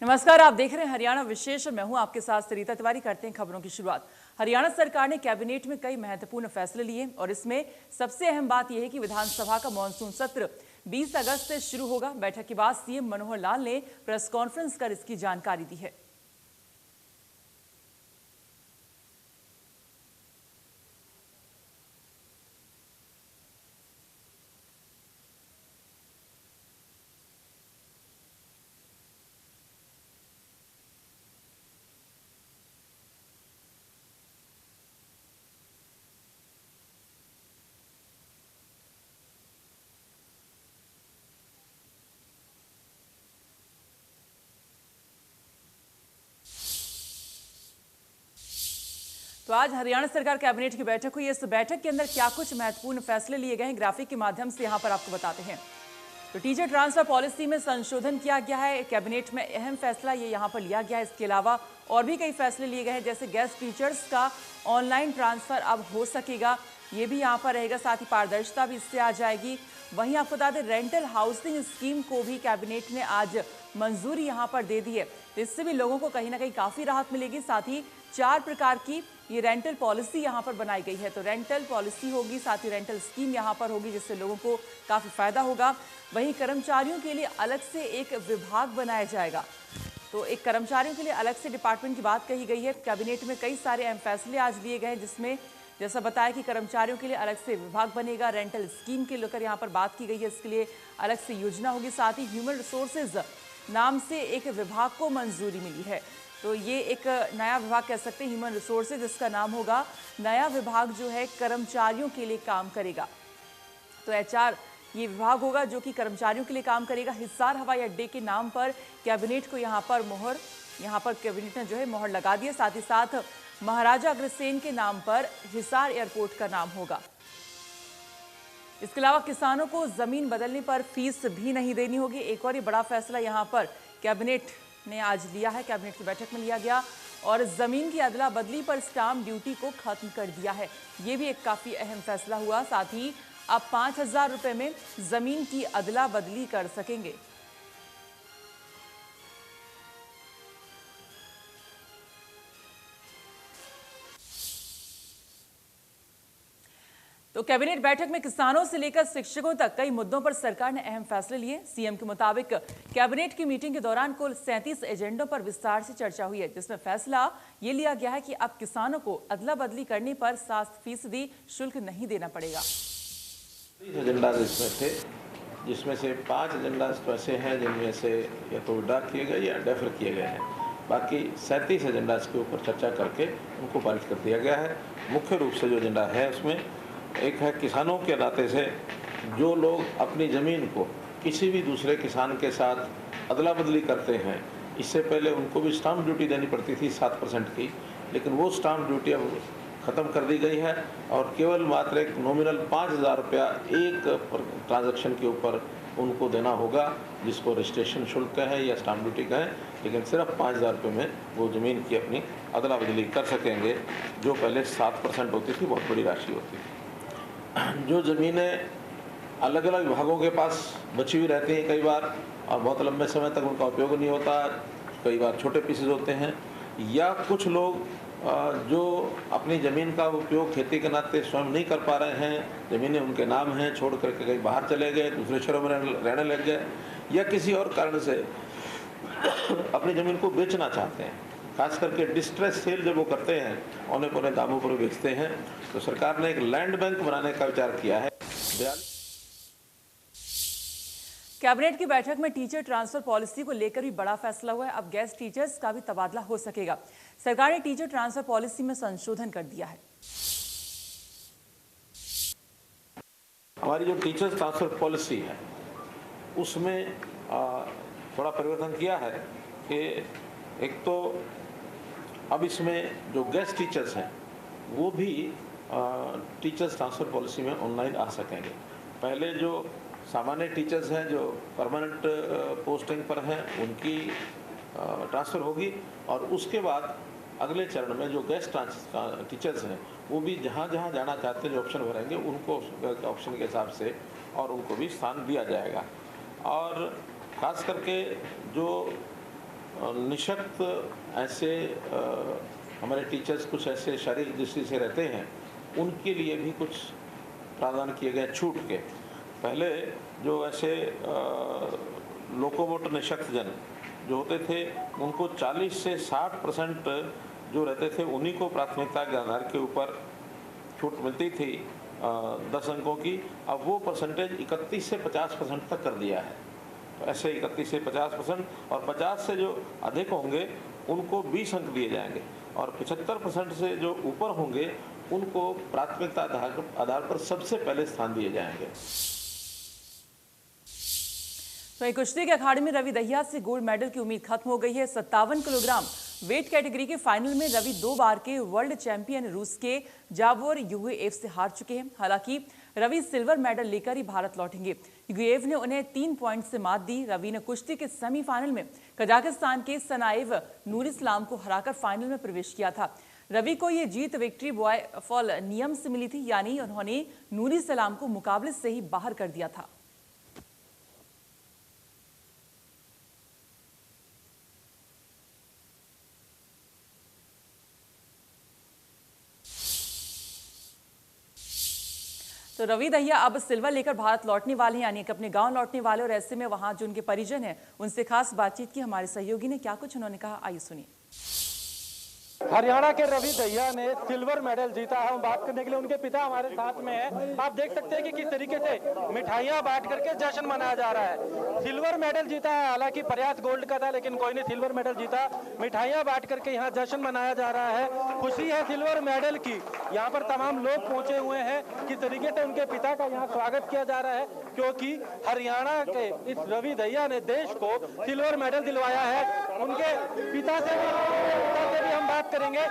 नमस्कार, आप देख रहे हैं हरियाणा विशेष। मैं हूं आपके साथ सरिता तिवारी। करते हैं खबरों की शुरुआत। हरियाणा सरकार ने कैबिनेट में कई महत्वपूर्ण फैसले लिए और इसमें सबसे अहम बात यह है कि विधानसभा का मानसून सत्र 20 अगस्त से शुरू होगा। बैठक के बाद सीएम मनोहर लाल ने प्रेस कॉन्फ्रेंस कर इसकी जानकारी दी है। तो आज हरियाणा सरकार कैबिनेट की बैठक हुई। इस बैठक के अंदर क्या कुछ महत्वपूर्ण फैसले लिए गए हैं, ग्राफिक के माध्यम से यहां पर आपको बताते हैं। तो टीचर ट्रांसफर पॉलिसी में संशोधन किया गया है। कैबिनेट में अहम फैसला ये यहां पर लिया गया है। इसके अलावा और भी कई फैसले लिए गए हैं, जैसे गेस्ट टीचर्स का ऑनलाइन ट्रांसफर अब हो सकेगा, ये भी यहाँ पर रहेगा। साथ ही पारदर्शिता भी इससे आ जाएगी। वहीं आपको बता दें, रेंटल हाउसिंग स्कीम को भी कैबिनेट ने आज मंजूरी यहाँ पर दे दी है। तो इससे भी लोगों को कहीं ना कहीं काफ़ी राहत मिलेगी। साथ ही 4 प्रकार की ये रेंटल पॉलिसी यहाँ पर बनाई गई है। तो रेंटल पॉलिसी होगी, साथ ही रेंटल स्कीम यहाँ पर होगी, जिससे लोगों को काफ़ी फायदा होगा। वहीं कर्मचारियों के लिए अलग से एक विभाग बनाया जाएगा। तो एक कर्मचारियों के लिए अलग से डिपार्टमेंट की बात कही गई है। कैबिनेट में कई सारे अहम फैसले आज लिए गए हैं, जिसमें जैसा बताया कि कर्मचारियों के लिए अलग से विभाग बनेगा। रेंटल स्कीम के लेकर यहाँ पर बात की गई है, इसके लिए अलग से योजना होगी। साथ ही ह्यूमन रिसोर्सेज नाम से एक विभाग को मंजूरी मिली है। तो ये एक नया विभाग कह सकते हैं, ह्यूमन रिसोर्सेज इसका नाम होगा। नया विभाग जो है कर्मचारियों के लिए काम करेगा। तो HR ये विभाग होगा जो कि कर्मचारियों के लिए काम करेगा। हिसार हवाई अड्डे के नाम पर कैबिनेट को यहाँ पर कैबिनेट ने जो है मोहर लगा दी है। साथ ही साथ महाराजा अग्रसेन के नाम पर हिसार एयरपोर्ट का नाम होगा। इसके अलावा किसानों को जमीन बदलने पर फीस भी नहीं देनी होगी। एक और ये बड़ा फैसला यहाँ पर कैबिनेट ने आज लिया है, कैबिनेट की बैठक में लिया गया। और जमीन की अदला बदली पर स्टाम्प ड्यूटी को खत्म कर दिया है। ये भी एक काफी अहम फैसला हुआ। साथ ही अब 5,000 रुपए में जमीन की अदला बदली कर सकेंगे। तो कैबिनेट बैठक में किसानों से लेकर शिक्षकों तक कई मुद्दों पर सरकार ने अहम फैसले लिए। सीएम के मुताबिक कैबिनेट की मीटिंग के दौरान कुल 37 एजेंडों पर विस्तार से चर्चा हुई है, जिसमें फैसला ये लिया गया है कि अब किसानों को अदला बदली करने पर 7% शुल्क नहीं देना पड़ेगा। एजेंडा इसमें थे, जिसमें से 5 एजेंडा ऐसे हैं जिनमें से या तो विड्रॉ किए गए या डेफर किए गए हैं। बाकी 37 एजेंडा के ऊपर चर्चा करके उनको पारित कर दिया गया है। मुख्य रूप से जो एजेंडा है उसमें एक है किसानों के नाते से जो लोग अपनी ज़मीन को किसी भी दूसरे किसान के साथ अदला बदली करते हैं, इससे पहले उनको भी स्टाम्प ड्यूटी देनी पड़ती थी 7% की, लेकिन वो स्टाम्प ड्यूटी अब ख़त्म कर दी गई है और केवल मात्र एक नॉमिनल 5,000 रुपया एक ट्रांजैक्शन के ऊपर उनको देना होगा, जिसको रजिस्ट्रेशन शुल्क कहें या स्टाम्प ड्यूटी कहें। लेकिन सिर्फ 5,000 रुपये में वो ज़मीन की अपनी अदला बदली कर सकेंगे, जो पहले 7% होती थी, बहुत बड़ी राशि होती थी। जो ज़मीनें अलग अलग विभागों के पास बची हुई रहती हैं कई बार, और बहुत लंबे समय तक उनका उपयोग नहीं होता, कई बार छोटे पीसेज होते हैं, या कुछ लोग जो अपनी ज़मीन का उपयोग खेती के नाते स्वयं नहीं कर पा रहे हैं, ज़मीनें उनके नाम हैं, छोड़ करके कहीं बाहर चले गए, दूसरे शहरों में रहने लग गए, या किसी और कारण से अपनी ज़मीन को बेचना चाहते हैं। खास करके डिस्ट्रेस सेल जब वो करते हैं, औने पौने दामों पर बेचते हैं, तो सरकार ने एक लैंड बैंक बनाने का विचार किया है। कैबिनेट की बैठक में टीचर ट्रांसफर पॉलिसी को लेकर भी बड़ा फैसला हुआ है। अब गेस्ट टीचर्स का भी तबादला हो सकेगा। सरकार ने टीचर ट्रांसफर पॉलिसी में संशोधन कर दिया है। हमारी जो टीचर ट्रांसफर पॉलिसी है उसमें थोड़ा परिवर्तन किया है कि एक तो अब इसमें जो गेस्ट टीचर्स हैं वो भी टीचर्स ट्रांसफ़र पॉलिसी में ऑनलाइन आ सकेंगे। पहले जो सामान्य टीचर्स हैं जो परमानेंट पोस्टिंग पर हैं उनकी ट्रांसफ़र होगी, और उसके बाद अगले चरण में जो गेस्ट टीचर्स हैं वो भी जहाँ जहाँ जाना चाहते हैं, जो ऑप्शन भरेंगे उनको ऑप्शन के हिसाब से और उनको भी स्थान दिया जाएगा। और ख़ास करके जो निशक्त ऐसे हमारे टीचर्स कुछ ऐसे शारीरिक दृष्टि से रहते हैं, उनके लिए भी कुछ प्रावधान किए गए छूट के। पहले जो ऐसे लोकोमोटर निशक्त जन जो होते थे, उनको 40 से 60% जो रहते थे उन्हीं को प्राथमिकता के आधार के ऊपर छूट मिलती थी 10 अंकों की। अब वो परसेंटेज 31 से 50% तक कर दिया है। तो ऐसे 31 से 50% और 50 से जो अधिक होंगे उनको 20 अंक दिए जाएंगे और 75% से जो ऊपर होंगे उनको प्राथमिकता आधार पर सबसे पहले स्थान दिए जाएंगे। तो कुश्ती के अखाड़े में रवि दहिया से गोल्ड मेडल की उम्मीद खत्म हो गई है। 57 किलोग्राम वेट कैटेगरी के फाइनल में रवि 2 बार के वर्ल्ड चैंपियन रूस के जावोर युगुएव से हार चुके हैं। हालांकि रवि सिल्वर मेडल लेकर ही भारत लौटेंगे। युगुएव ने उन्हें 3 पॉइंट से मात दी। रवि ने कुश्ती के सेमीफाइनल में कजाकिस्तान के सनाइव नूरिस्लाम को हराकर फाइनल में प्रवेश किया था। रवि को ये जीत विक्ट्री बॉय फॉल नियम से मिली थी, यानी उन्होंने नूरिस्लाम को मुकाबले से ही बाहर कर दिया था। तो रवि दहिया अब सिल्वर लेकर भारत लौटने वाले हैं, यानी कि अपने गांव लौटने वाले। और ऐसे में वहां जो उनके परिजन हैं उनसे खास बातचीत की हमारे सहयोगी ने। क्या कुछ उन्होंने कहा, आइए सुनिए। हरियाणा के रवि दहिया ने सिल्वर मेडल जीता है। हम बात करने के लिए उनके पिता हमारे साथ में हैं। आप देख सकते हैं कि किस तरीके से मिठाइयां बांट करके जश्न मनाया जा रहा है। सिल्वर मेडल जीता है, हालांकि प्रयास गोल्ड का था लेकिन कोई नहीं, सिल्वर मेडल जीता। मिठाइयां बांट करके यहाँ जश्न मनाया जा रहा है। खुशी है सिल्वर मेडल की। यहाँ पर तमाम लोग पहुंचे हुए हैं। किस तरीके से उनके पिता का यहाँ स्वागत किया जा रहा है, क्योंकि हरियाणा के इस रवि दहिया ने देश को सिल्वर मेडल दिलवाया है। उनके पिता से भी हम बात करेंगे।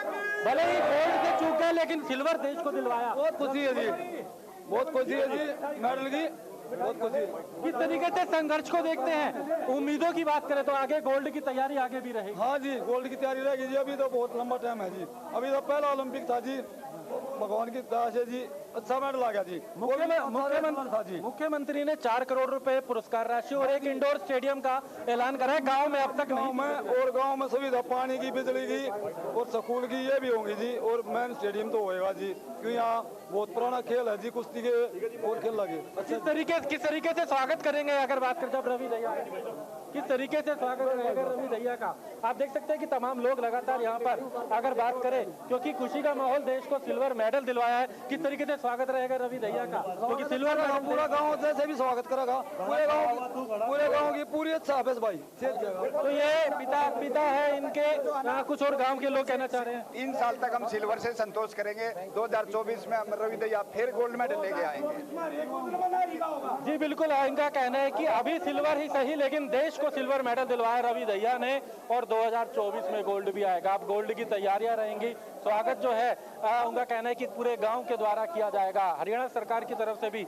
भले ही गोल्ड से चूक गए लेकिन सिल्वर देश को दिलवाया। बहुत खुशी है जी, बहुत खुशी है जी मेडल की, बहुत खुशी है। किस तरीके से संघर्ष को देखते हैं? उम्मीदों की बात करें तो आगे गोल्ड की तैयारी आगे भी रहेगी। हाँ जी, गोल्ड की तैयारी रहेगी जी। अभी तो बहुत लंबा टाइम है जी। अभी तो पहला ओलंपिक था जी, भगवान की दया से जी अच्छा मेडल आ गया जी। मुख्यमंत्री ने 4 करोड़ रुपए पुरस्कार राशि और एक इंडोर स्टेडियम का ऐलान करा है। गांव में अब तक गांव में सुविधा पानी की, बिजली की और स्कूल की ये भी होंगी जी। और मेन स्टेडियम तो होएगा जी, क्योंकि यहाँ बहुत पुराना खेल है जी कुश्ती के, और खेल लगे। किस तरीके से स्वागत करेंगे अगर बात करते हैं रवि दहिया, किस तरीके से स्वागत रहेगा रवि दहिया का? आप देख सकते हैं कि तमाम लोग लगातार यहाँ पर अगर बात करें, क्योंकि खुशी का माहौल, देश को सिल्वर मेडल दिलवाया है। किस तरीके से स्वागत रहेगा रवि दहिया का? क्योंकि सिल्वर मेडल पूरा गांव जैसे भी स्वागत करेगा, पूरे गांव की पूरी अच्छा है भाई। तो ये पिता है इनके, कुछ और गांव के लोग कहना चाह रहे हैं। 3 साल तक हम सिल्वर से संतोष करेंगे। 2024 में हम रवि दहिया फिर गोल्ड मेडल लेके आएंगे। जी बिल्कुल, इनका कहना है कि अभी सिल्वर ही सही लेकिन देश को सिल्वर मेडल दिलवाया रवि दहिया ने, और 2024 में गोल्ड भी आएगा। अब गोल्ड की तैयारियां रहेंगी। स्वागत जो है उनका कहना है कि पूरे गांव के द्वारा किया जाएगा। हरियाणा सरकार की तरफ से भी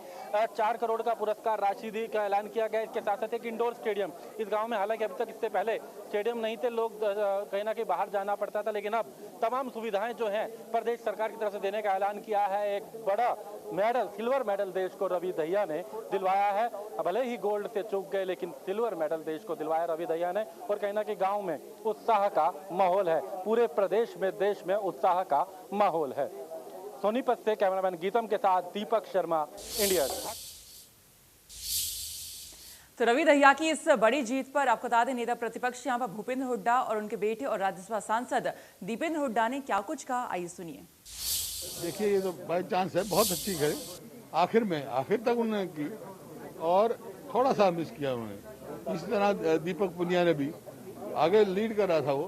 4 करोड़ का पुरस्कार राशि का ऐलान किया गया। इसके साथ साथ एक इंडोर स्टेडियम इस गांव में, हालांकि अभी तक इससे पहले स्टेडियम नहीं थे, लोग कहीं ना कहीं बाहर जाना पड़ता था, लेकिन अब तमाम सुविधाएं जो हैं प्रदेश सरकार की तरफ से देने का ऐलान किया है। एक बड़ा मेडल, सिल्वर मेडल देश को रवि दहिया ने दिलवाया है। भले ही गोल्ड से चूक गए लेकिन सिल्वर मेडल देश को दिलवाया रवि दहिया ने। और कहीं ना कहीं गांव में उत्साह का माहौल है, पूरे प्रदेश में, देश में उत्साह का माहौल है। सोनीपत से कैमरामैन गीतम के साथ दीपक शर्मा, इंडिया। तो रवि दहिया की इस बड़ी जीत पर आपको बता दें, नेता प्रतिपक्ष यहाँ पर भूपेंद्र हुड्डा और उनके बेटे और राज्यसभा सांसद दीपेंद्र हुड्डा ने क्या कुछ कहा, आइए सुनिए। देखिए, ये तो बाई चांस है, बहुत अच्छी है। आखिर तक उन्होंने की और थोड़ा सा मिस किया उन्होंने। इस तरह दीपक पुनिया ने भी आगे लीड कर रहा था वो,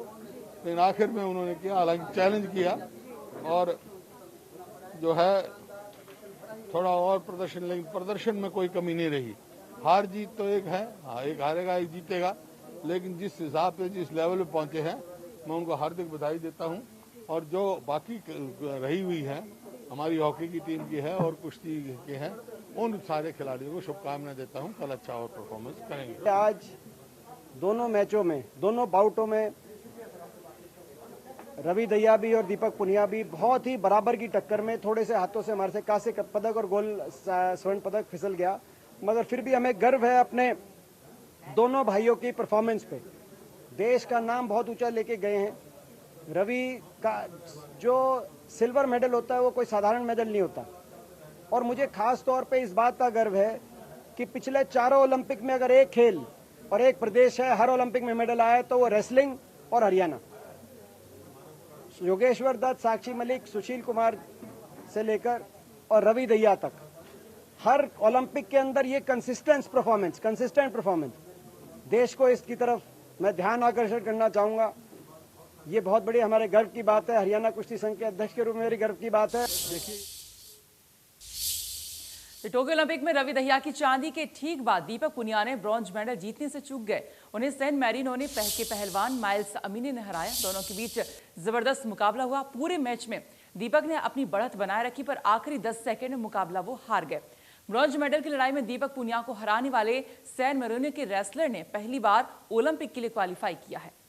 लेकिन आखिर में उन्होंने किया, हालांकि चैलेंज किया और जो है थोड़ा और प्रदर्शन, लेकिन प्रदर्शन में कोई कमी नहीं रही। हार जीत तो एक है, एक हारेगा एक जीतेगा, लेकिन जिस हिसाब से जिस लेवल पे पहुंचे हैं मैं उनको हार्दिक बधाई देता हूं। और जो बाकी रही हुई है हमारी हॉकी की टीम की है और कुश्ती के हैं, उन सारे खिलाड़ियों को शुभकामनाएं देता हूं, कल अच्छा और परफॉर्मेंस करेंगे। आज दोनों मैचों में, दोनों बाउटों में रवि दहिया भी और दीपक पुनिया भी बहुत ही बराबर की टक्कर में, थोड़े से हाथों से हमारे से कांस्य पदक और गोल्ड स्वर्ण पदक फिसल गया, मगर फिर भी हमें गर्व है अपने दोनों भाइयों की परफॉर्मेंस पे। देश का नाम बहुत ऊंचा लेके गए हैं। रवि का जो सिल्वर मेडल होता है वो कोई साधारण मेडल नहीं होता, और मुझे खास तौर पे इस बात का गर्व है कि पिछले चारों ओलंपिक में अगर एक खेल और एक प्रदेश है हर ओलंपिक में मेडल आया है तो वो रेसलिंग और हरियाणा। योगेश्वर दत्त, साक्षी मलिक, सुशील कुमार से लेकर और रवि दहिया तक हर ओलंपिक के अंदर ये कंसिस्टेंट परफॉर्मेंस देश को इसकी तरफ मैं ध्यान आकर्षण करना चाहूंगा। ये बहुत बड़ी हमारे गर्व की बात है। हरियाणा कुश्ती संघ के अध्यक्ष के रूप में मेरी गर्व की बात है। देखिए, टोक्यो ओलंपिक में रवि दहिया की चांदी के ठीक बाद दीपक पुनिया ने ब्रॉन्ज मेडल जीतने से चूक गए। उन्हें सैन मैरिनो ने के पहलवान माइल्स अमीनी ने हराया। दोनों के बीच जबरदस्त मुकाबला हुआ। पूरे मैच में दीपक ने अपनी बढ़त बनाए रखी, पर आखिरी 10 सेकंड में मुकाबला वो हार गए। ब्रॉन्ज मेडल की लड़ाई में दीपक पुनिया को हराने वाले सैन मैरिनो के रेसलर ने पहली बार ओलंपिक के लिए क्वालिफाई किया है।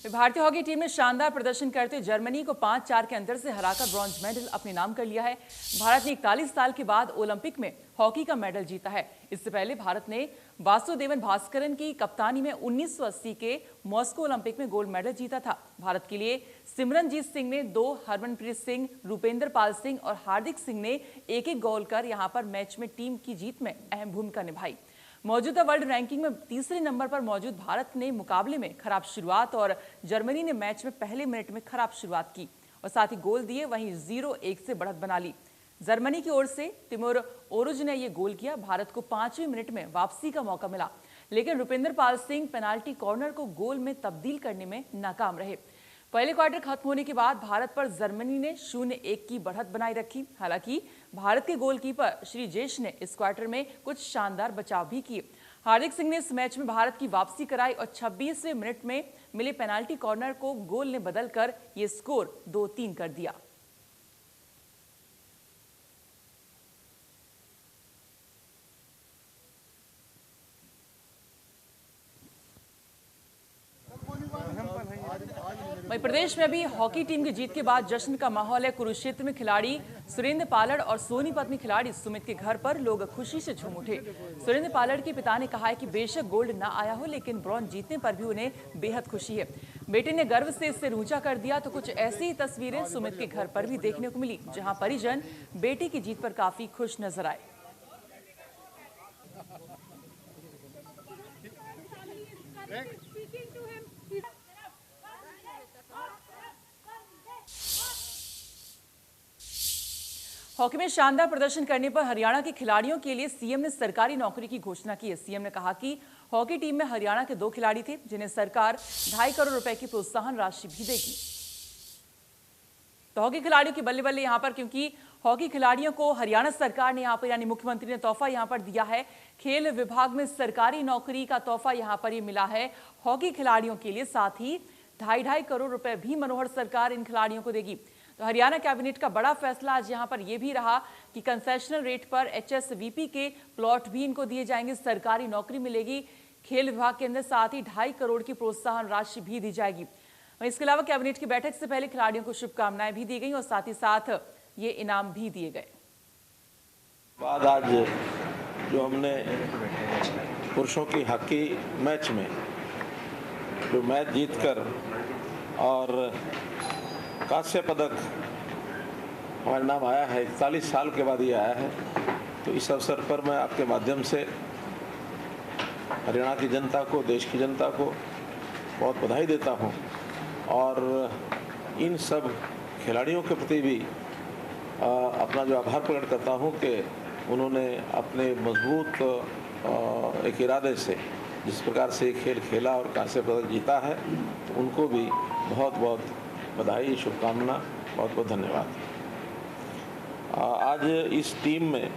भारतीय हॉकी टीम ने शानदार प्रदर्शन करते जर्मनी को 5-4 के अंतर से हराकर ब्रॉन्ज मेडल अपने नाम कर लिया है। भारत ने 41 साल के बाद ओलंपिक में हॉकी का मेडल जीता है। इससे पहले भारत ने वासुदेवन भास्करन की कप्तानी में 1980 के मॉस्को ओलंपिक में गोल्ड मेडल जीता था। भारत के लिए सिमरनजीत सिंह ने 2, हरमनप्रीत सिंह, रूपेंद्र पाल सिंह और हार्दिक सिंह ने एक गोल कर यहां पर मैच में टीम की जीत में अहम भूमिका निभाई। मौजूदा वर्ल्ड रैंकिंग में तीसरे नंबर पर मौजूद भारत ने मुकाबले में खराब शुरुआत और जर्मनी ने मैच में पहले मिनट में खराब शुरुआत की और साथ ही गोल दिए, वहीं 0-1 से बढ़त बना ली। जर्मनी की ओर से तिमोर ओरुज ने यह गोल किया। भारत को 5वें मिनट में वापसी का मौका मिला, लेकिन रुपेंद्र पाल सिंह पेनाल्टी कॉर्नर को गोल में तब्दील करने में नाकाम रहे। पहले क्वार्टर खत्म होने के बाद भारत पर जर्मनी ने 0-1 की बढ़त बनाई रखी। हालांकि भारत के गोलकीपर श्रीजेश ने इस क्वार्टर में कुछ शानदार बचाव भी किए। हार्दिक सिंह ने इस मैच में भारत की वापसी कराई और 26वें मिनट में मिले पेनाल्टी कॉर्नर को गोल ने बदलकर ये स्कोर 2-3 कर दिया। वहीं प्रदेश में अभी हॉकी टीम की जीत के बाद जश्न का माहौल है। कुरुक्षेत्र में खिलाड़ी सुरेंद्र पालड़ और सोनीपत में खिलाड़ी सुमित के घर पर लोग खुशी से झूम उठे। सुरेंद्र पालड़ के पिता ने कहा है कि बेशक गोल्ड ना आया हो, लेकिन ब्रॉन्ज जीतने पर भी उन्हें बेहद खुशी है। बेटे ने गर्व से इससे ऊंचा कर दिया। तो कुछ ऐसी ही तस्वीरें सुमित के घर पर भी देखने को मिली, जहां परिजन बेटे की जीत पर काफी खुश नजर आए। हॉकी में शानदार प्रदर्शन करने पर हरियाणा के खिलाड़ियों के लिए सीएम ने सरकारी नौकरी की घोषणा की है। सीएम ने कहा कि हॉकी टीम में हरियाणा के 2 खिलाड़ी थे, जिन्हें सरकार 2.5 करोड़ रुपए की प्रोत्साहन राशि भी देगी। तो हॉकी खिलाड़ियों की बल्ले बल्ले यहां पर, क्योंकि हॉकी खिलाड़ियों को हरियाणा सरकार ने यहां पर यानी मुख्यमंत्री ने तोहफा यहां पर दिया है। खेल विभाग में सरकारी नौकरी का तोहफा यहां पर ये मिला है हॉकी खिलाड़ियों के लिए। साथ ही 2.5 करोड़ रुपए भी मनोहर सरकार इन खिलाड़ियों को देगी। तो हरियाणा कैबिनेट का बड़ा फैसला आज यहां पर यह भी रहा कि कंसेशनल रेट पर HSVP के प्लॉट भी इनको दिए जाएंगे, सरकारी नौकरी मिलेगी खेल विभाग के अंदर। साथ ही 2.5 करोड़ की प्रोत्साहन राशि भी दी जाएगी। इसके अलावा कैबिनेट की बैठक से पहले खिलाड़ियों को शुभकामनाएं भी दी गई और साथ ही साथ ये इनाम भी दिए गए। बाद आज जो हमने पुरुषों की हॉकी मैच में जो मैच जीतकर और कांस्य पदक हमारे नाम आया है, 41 साल के बाद ये आया है। तो इस अवसर पर मैं आपके माध्यम से हरियाणा की जनता को, देश की जनता को बहुत बधाई देता हूँ और इन सब खिलाड़ियों के प्रति भी अपना जो आभार प्रकट करता हूँ कि उन्होंने अपने मजबूत एक इरादे से जिस प्रकार से खेल खेला और कांस्य पदक जीता है, तो उनको भी बहुत बहुत बधाई, शुभकामना, बहुत बहुत धन्यवाद। आज इस टीम में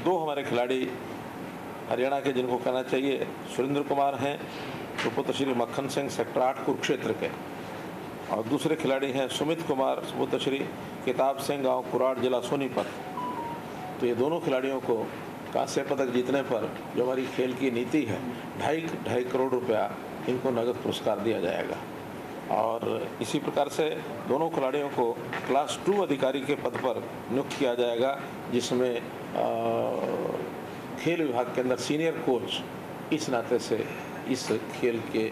2 हमारे खिलाड़ी हरियाणा के, जिनको कहना चाहिए सुरेंद्र कुमार हैं, सुपुत्र श्री मक्खन सिंह सेक्टर 8 कुरुक्षेत्र के, और दूसरे खिलाड़ी हैं सुमित कुमार सुपुत्र श्री किताब सिंह गांव कुराड़ जिला सोनीपत। तो ये दोनों खिलाड़ियों को कांस्य पदक जीतने पर जो हमारी खेल की नीति है, 2.5 करोड़ रुपया इनको नगद पुरस्कार दिया जाएगा। और इसी प्रकार से दोनों खिलाड़ियों को क्लास 2 अधिकारी के पद पर नियुक्त किया जाएगा, जिसमें खेल विभाग के अंदर सीनियर कोच इस नाते से इस खेल के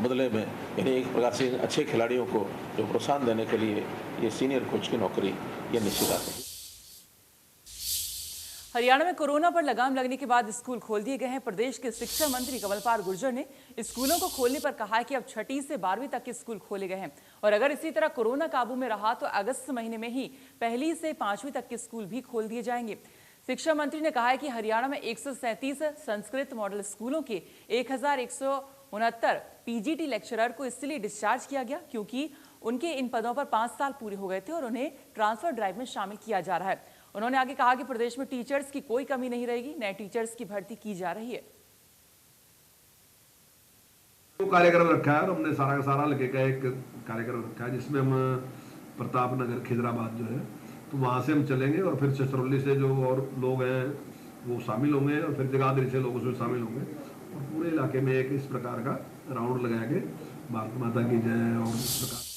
बदले में, यानी एक प्रकार से अच्छे खिलाड़ियों को जो प्रोत्साहन देने के लिए ये सीनियर कोच की नौकरी ये निश्चित आती है। हरियाणा में कोरोना पर लगाम लगने के बाद स्कूल खोल दिए गए हैं। प्रदेश के शिक्षा मंत्री कमलपाल गुर्जर ने स्कूलों को खोलने पर कहा है कि अब 6ठी से 12वीं तक के स्कूल खोले गए हैं और अगर इसी तरह कोरोना काबू में रहा तो अगस्त महीने में ही 1ली से 5वीं तक के स्कूल भी खोल दिए जाएंगे। शिक्षा मंत्री ने कहा है कि हरियाणा में 137 संस्कृत मॉडल स्कूलों के 1169 पीजीटी लेक्चरर को इसलिए डिस्चार्ज किया गया क्योंकि उनके इन पदों पर 5 साल पूरे हो गए थे और उन्हें ट्रांसफर ड्राइव में शामिल किया जा रहा है। उन्होंने आगे कहा कि प्रदेश में टीचर्स की कोई कमी नहीं रहेगी, नए टीचर्स की भर्ती की जा रही है। कार्यक्रम रखा है और हमने सारा का सारा लगे का एक कार्यक्रम रखा है जिसमें हम प्रताप नगर खिजराबाद जो है तो वहां से हम चलेंगे और फिर छछरौली से जो और लोग हैं वो शामिल होंगे और फिर जगाधरी से लोग उसमें शामिल होंगे और पूरे इलाके में एक इस प्रकार का राउंड लगाएंगे। भारत माता की जय। और इस प्रकार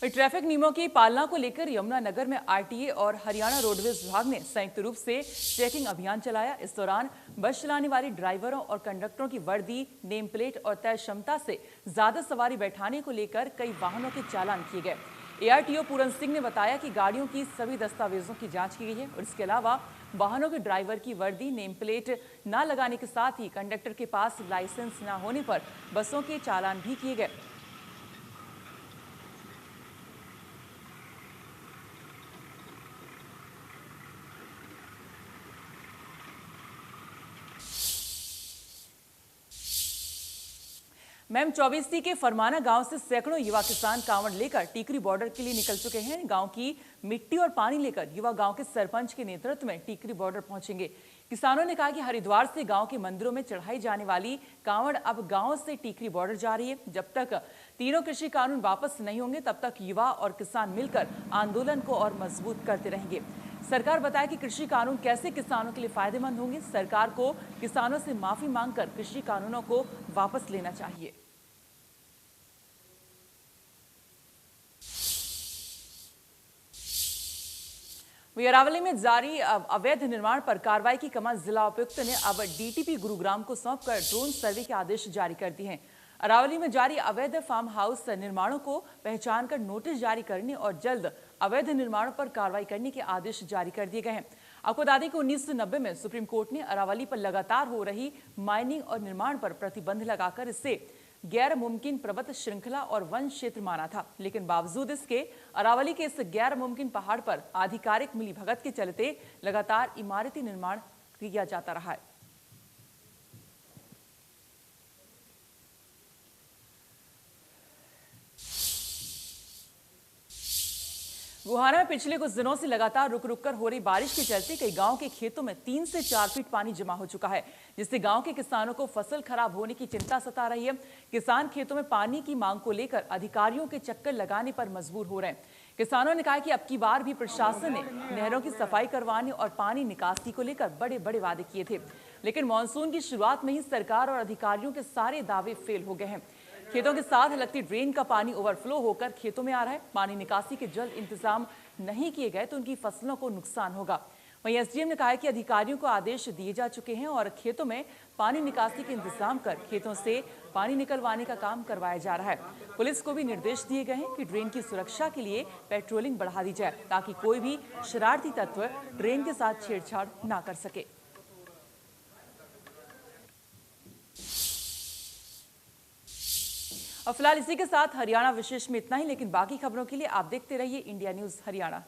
ट्रैफिक नियमों की पालना को लेकर यमुनानगर में आरटीए और हरियाणा रोडवेज विभाग ने संयुक्त रूप से चेकिंग अभियान चलाया। इस दौरान बस चलाने वाले ड्राइवरों और कंडक्टरों की वर्दी, नेम प्लेट और तय क्षमता से ज्यादा सवारी बैठाने को लेकर कई वाहनों के चालान किए गए। एआरटीओ पूरन सिंह ने बताया कि गाड़ियों की सभी दस्तावेजों की जांच की गई है और इसके अलावा वाहनों के ड्राइवर की वर्दी, नेम प्लेट न लगाने के साथ ही कंडक्टर के पास लाइसेंस न होने पर बसों के चालान भी किए गए। मैम 24C के फरमाना गांव से सैकड़ों युवा किसान कांवड़ लेकर टीकरी बॉर्डर के लिए निकल चुके हैं। गांव की मिट्टी और पानी लेकर युवा गांव के सरपंच के नेतृत्व में टीकरी बॉर्डर पहुंचेंगे। किसानों ने कहा कि हरिद्वार से गांव के मंदिरों में चढ़ाई जाने वाली कांवड़ अब गांव से टीकरी बॉर्डर जा रही है। जब तक तीनों कृषि कानून वापस नहीं होंगे तब तक युवा और किसान मिलकर आंदोलन को और मजबूत करते रहेंगे। सरकार बताए कि कृषि कानून कैसे किसानों के लिए फायदेमंद होंगे। सरकार को किसानों से माफी मांगकर कृषि कानूनों को वापस लेना चाहिए। अरावली में जारी अवैध निर्माण पर कार्रवाई की कमान जिला उपायुक्त ने अब डीटीपी गुरुग्राम को सौंपकर ड्रोन सर्वे के आदेश जारी कर दिए हैं। अरावली में जारी अवैध फार्म हाउस निर्माणों को पहचान कर नोटिस जारी करने और जल्द अवैध निर्माणों पर कार्रवाई करने के आदेश जारी कर दिए गए हैं। आपको बता दें कि 1990 में सुप्रीम कोर्ट ने अरावली पर लगातार हो रही माइनिंग और निर्माण पर प्रतिबंध लगाकर इससे गैर मुमकिन पर्वत श्रृंखला और वन क्षेत्र माना था, लेकिन बावजूद इसके अरावली के इस गैर मुमकिन पहाड़ पर आधिकारिक मिलीभगत के चलते लगातार इमारती निर्माण किया जाता रहा है। गुहाना में पिछले कुछ दिनों से लगातार रुक रुक कर हो रही बारिश के चलते कई गांव के खेतों में 3 से 4 फीट पानी जमा हो चुका है, जिससे गांव के किसानों को फसल खराब होने की चिंता सता रही है। किसान खेतों में पानी की मांग को लेकर अधिकारियों के चक्कर लगाने पर मजबूर हो रहे हैं। किसानों ने कहा कि अब की बार भी प्रशासन ने नहरों की सफाई करवाने और पानी निकासी को लेकर बड़े बड़े वादे किए थे, लेकिन मानसून की शुरुआत में ही सरकार और अधिकारियों के सारे दावे फेल हो गए हैं। खेतों के साथ लगती ड्रेन का पानी ओवरफ्लो होकर खेतों में आ रहा है। पानी निकासी के जल्द इंतजाम नहीं किए गए तो उनकी फसलों को नुकसान होगा। वहीं एसडीएम ने कहा है कि अधिकारियों को आदेश दिए जा चुके हैं और खेतों में पानी निकासी के इंतजाम कर खेतों से पानी निकलवाने का काम करवाया जा रहा है। पुलिस को भी निर्देश दिए गए हैं कि ड्रेन की सुरक्षा के लिए पेट्रोलिंग बढ़ा दी जाए ताकि कोई भी शरारती तत्व ड्रेन के साथ छेड़छाड़ ना कर सके। और फिलहाल इसी के साथ हरियाणा विशेष में इतना ही, लेकिन बाकी खबरों के लिए आप देखते रहिए इंडिया न्यूज हरियाणा।